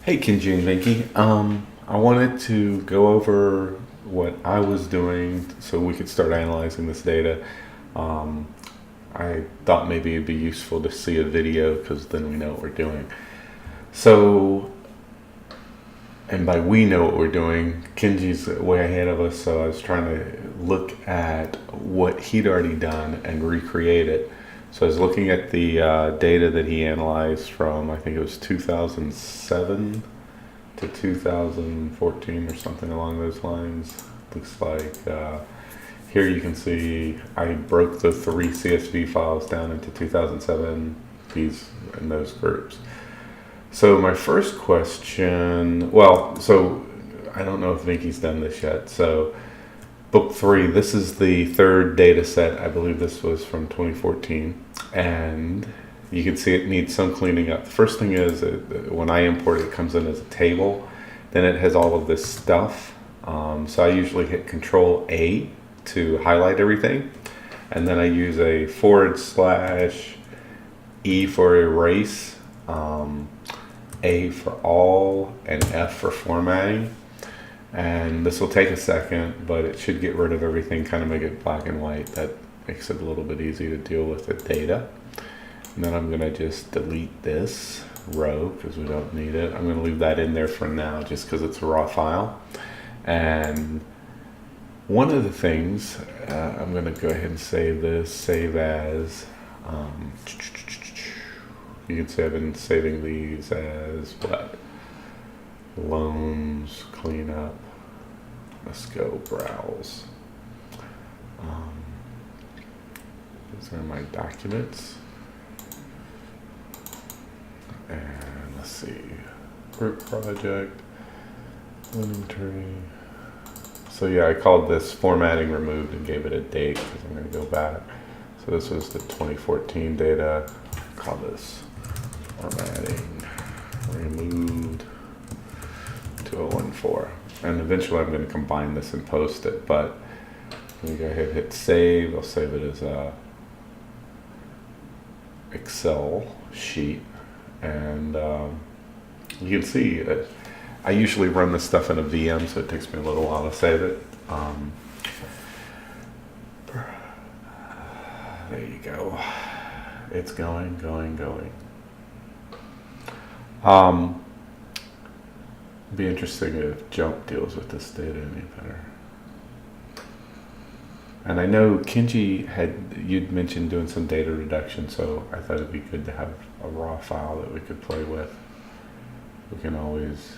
Hey Kenji and Vinky. I wanted to go over what I was doing so we could start analyzing this data. Um, I thought maybe it'd be useful to see a video because then we know what we're doing. So, and by we know what we're doing, Kenji's way ahead of us, so I was trying to look at what he'd already done and recreate it. So I was looking at the data that he analyzed from, I think it was 2007 to 2014 or something along those lines. Looks like here you can see I broke the three CSV files down into 2007, these and those groups. So my first question, so I don't know if Vinky's done this yet. So book 3, this is the third data set. I believe this was from 2014. And you can see it needs some cleaning up. The first thing is when I import it, it comes in as a table. Then it has all of this stuff. So I usually hit Control A to highlight everything. And then I use a /E for erase, A for all, and F for formatting. And this will take a second, but it should get rid of everything, kind of make it black and white. That makes it a little bit easier to deal with the data. And then I'm going to just delete this row because we don't need it. I'm going to leave that in there for now just because it's a raw file. And one of the things, I'm going to go ahead and save this, save as, you can see I've been saving these as what? Loans, cleanup. Let's go browse. These are my documents. And let's see, group project, lending tree. So yeah, I called this formatting removed and gave it a date because I'm going to go back. So this was the 2014 data. I'll call this formatting removed 2014. And eventually I'm going to combine this and post it, but let me go ahead and hit save. I'll save it as a Excel sheet. And you can see I usually run this stuff in a VM, so it takes me a little while to save it. There you go. It's going. Be interesting if Jump deals with this data any better. And I know Kenji you'd mentioned doing some data reduction, so I thought it'd be good to have a raw file that we could play with. We can always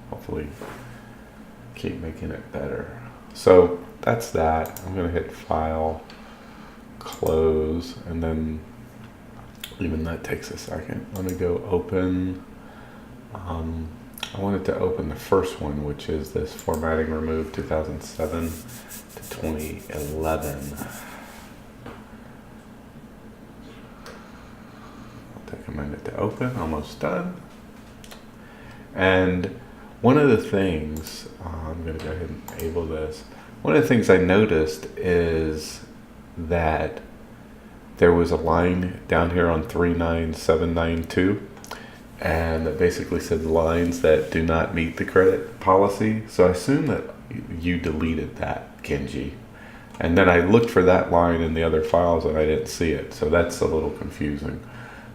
hopefully keep making it better. So that's that. I'm going to hit File, Close, and then even that takes a second. Let me go open. I wanted to open the first one, which is this formatting removed 2007 to 2011. I'll take a minute to open, almost done. And one of the things, I'm going to go ahead and enable this. One of the things I noticed is that there was a line down here on 39792. And that basically said lines that do not meet the credit policy. So I assume that you deleted that, Kenji. And then I looked for that line in the other files and I didn't see it. So that's a little confusing.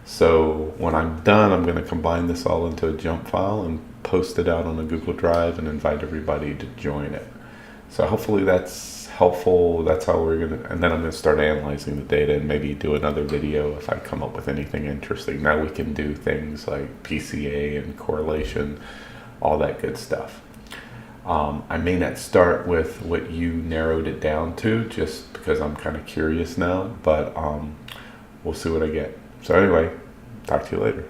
So when I'm done, I'm going to combine this all into a jump file and post it out on a Google Drive and invite everybody to join it. So hopefully that's helpful. That's how we're going to, and then I'm going to start analyzing the data and maybe do another video if I come up with anything interesting. Now we can do things like PCA and correlation, all that good stuff. I may not start with what you narrowed it down to just because I'm kind of curious now, but we'll see what I get. So anyway, talk to you later.